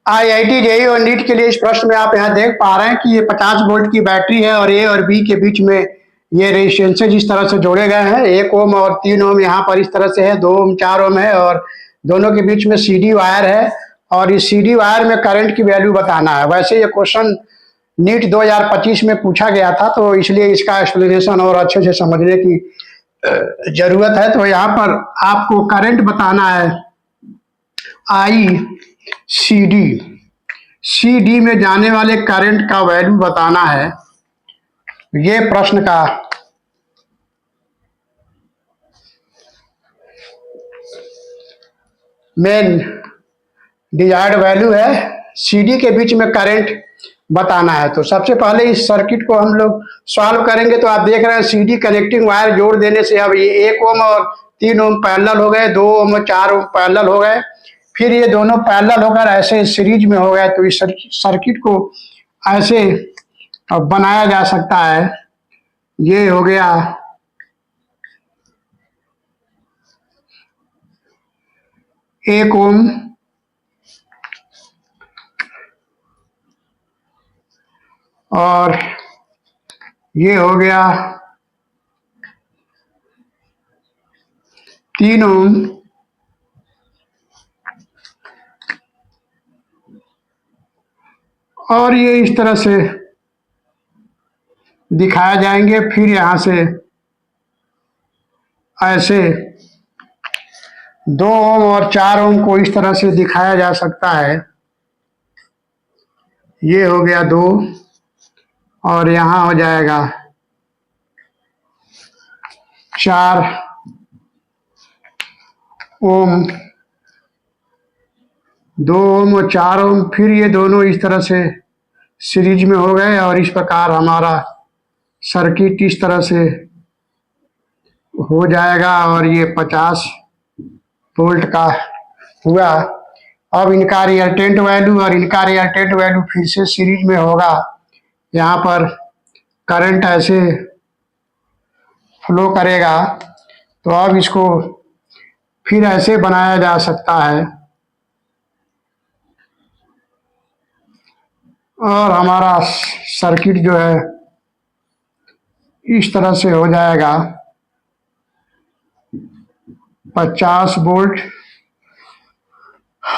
IIT JEE और NEET के लिए इस प्रश्न में आप यहाँ देख पा रहे हैं कि ये 50 वोल्ट की बैटरी है और ए और बी के बीच में ये रेजिस्टेंसेज इस तरह से जोड़े गए हैं। 1 ओम और 3 ओम यहाँ पर इस तरह से है, 2 ओम 4 ओम है और दोनों के बीच में सीडी वायर है और इस सीडी वायर में करंट की वैल्यू बताना है। वैसे ये क्वेश्चन नीट 2025 में पूछा गया था, तो इसलिए इसका एक्सप्लेनेशन और अच्छे से समझने की जरूरत है। तो यहाँ पर आपको करंट बताना है आई सी डी में जाने वाले करंट का वैल्यू बताना है। ये प्रश्न का मेन डिजायर्ड वैल्यू है। सीडी के बीच में करंट बताना है। तो सबसे पहले इस सर्किट को हम लोग सॉल्व करेंगे। तो आप देख रहे हैं सीडी कनेक्टिंग वायर जोड़ देने से अब ये 1 ओम और 3 ओम पैरेलल हो गए, 2 ओम और 4 ओम पैरेलल हो गए, फिर ये दोनों पैरेलल होकर ऐसे सीरीज में हो गए। तो इस सर्किट को ऐसे बनाया जा सकता है। ये हो गया 1 ओम और ये हो गया 3 ओम और ये इस तरह से दिखाया जाएंगे। फिर यहाँ से ऐसे 2 ओम और 4 ओम को इस तरह से दिखाया जा सकता है। ये हो गया 2 और यहाँ हो जाएगा 4 ओम, 2 ओम और 4 ओम, फिर ये दोनों इस तरह से सीरीज में हो गए और इस प्रकार हमारा सर्किट इस तरह से हो जाएगा और ये 50 वोल्ट का हुआ। अब इनका रिजल्टेंट वैल्यू और इनका रिजल्टेंट वैल्यू फिर से सीरीज में होगा। यहाँ पर करंट ऐसे फ्लो करेगा, तो अब इसको फिर ऐसे बनाया जा सकता है और हमारा सर्किट जो है इस तरह से हो जाएगा 50 वोल्ट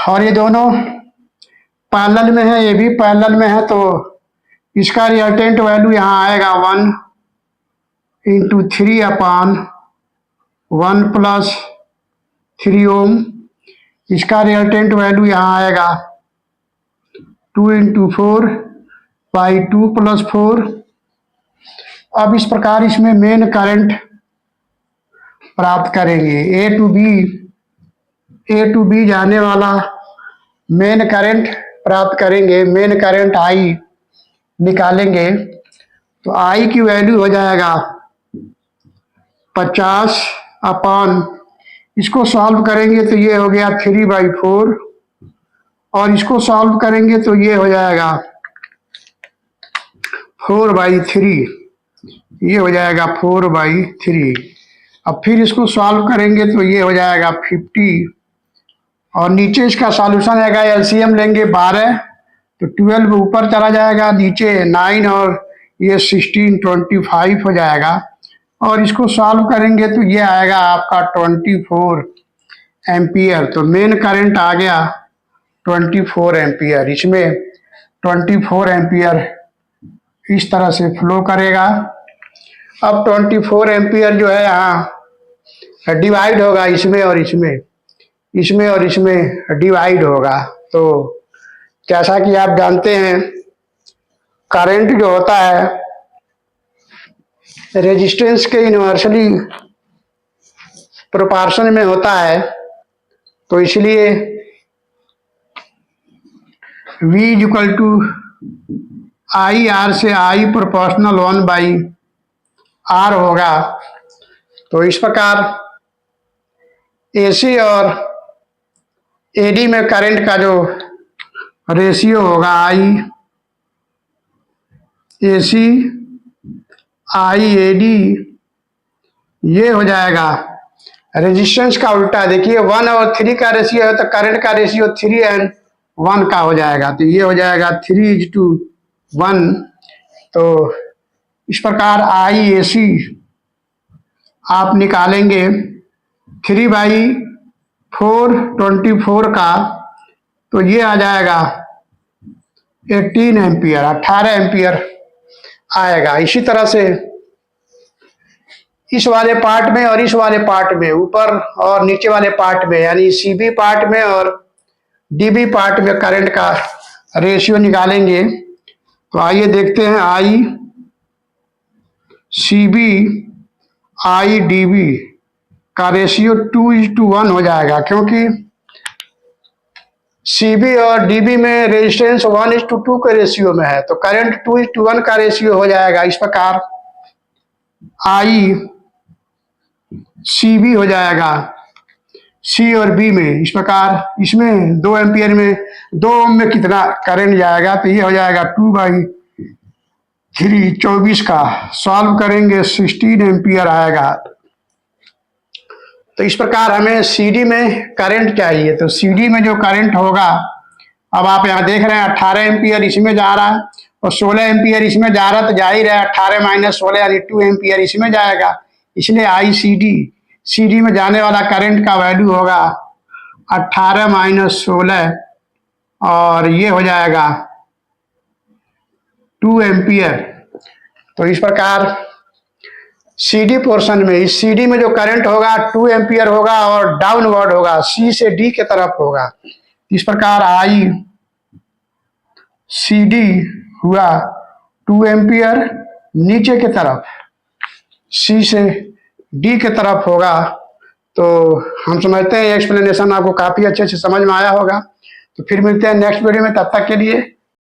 और ये दोनों पैरेलल में है, ये भी पैरेलल में है। तो इसका रिजल्टेंट वैल्यू यहाँ आएगा 1 इंटू 3 अपान 1 प्लस 3 ओम। इसका रिजल्टेंट वैल्यू यहाँ आएगा 2 इंटू 4 बाई 2 प्लस 4। अब इस प्रकार इसमें मेन करंट प्राप्त करेंगे। ए टू बी जाने वाला मेन करंट प्राप्त करेंगे। मेन करंट आई निकालेंगे तो आई की वैल्यू हो जाएगा 50 अपान, इसको सॉल्व करेंगे तो ये हो गया 3/4 और इसको सॉल्व करेंगे तो ये हो जाएगा 4/3, ये हो जाएगा 4/3। अब फिर इसको सॉल्व करेंगे तो ये हो जाएगा 50 और नीचे इसका सॉल्यूशन आएगा। एलसीएम लेंगे 12 तो 12 ऊपर चला जाएगा, नीचे 9 और ये 16 25 हो जाएगा और इसको सॉल्व करेंगे तो ये आएगा आपका 24 एम्पियर। तो मेन करंट आ गया 24 एम्पियर। इसमें 24 एम्पियर इस तरह से फ्लो करेगा। अब 24 एम्पियर जो है यहाँ डिवाइड होगा इसमें और इसमें, इसमें और इसमें डिवाइड होगा। तो जैसा कि आप जानते हैं करंट जो होता है रेजिस्टेंस के इन्वर्सली प्रोपोर्शन में होता है, तो इसलिए V equal to I R से आई प्रोपोर्शनल 1/r होगा। तो इस प्रकार AC और AD में करंट का जो रेशियो होगा आई AC आई AD, ये हो जाएगा रेजिस्टेंस का उल्टा। देखिए 1 और 3 का रेशियो है तो करंट का रेशियो 3 एंड 1 का हो जाएगा, तो ये हो जाएगा 3:1। तो इस प्रकार IAC आप निकालेंगे 3/4 का, तो ये आ जाएगा 18 एम्पियर आएगा। इसी तरह से इस वाले पार्ट में और इस वाले पार्ट में, ऊपर और नीचे वाले पार्ट में, यानी CB पार्ट में और DB पार्ट में करंट का रेशियो निकालेंगे। तो आइए देखते हैं, ICB IDB का रेशियो 2:1 हो जाएगा, क्योंकि CB और DB में रेजिस्टेंस 1:2 के रेशियो में है, तो करंट 2:1 का रेशियो हो जाएगा। इस प्रकार ICB हो जाएगा C और B में। इस प्रकार इसमें 2 एम्पियर में 2 ओम में कितना करंट जाएगा, तो ये हो जाएगा 2/3 24 का। सॉल्व करेंगे 16 एम्पियर आएगा। तो इस प्रकार हमें CD में करंट चाहिए, तो CD में जो करंट होगा, अब आप यहाँ देख रहे हैं 18 एम्पियर इसमें जा रहा है और 16 एम्पियर इसमें जा रहा है, तो जा ही रहा है 18 - 16 यानी 2 एम्पियर इसमें जाएगा। इसलिए CD में जाने वाला करंट का वैल्यू होगा 18 - 16 और ये हो जाएगा 2 एम्पियर। तो इस प्रकार CD पोर्शन में, इस CD में जो करंट होगा 2 एम्पियर होगा और डाउनवर्ड होगा, C से D के तरफ होगा। इस प्रकार ICD हुआ 2 एम्पियर नीचे के तरफ, C से D के तरफ होगा। तो हम समझते हैं एक्सप्लेनेशन आपको काफी अच्छे से समझ में आया होगा। तो फिर मिलते हैं नेक्स्ट वीडियो में, तब तक के लिए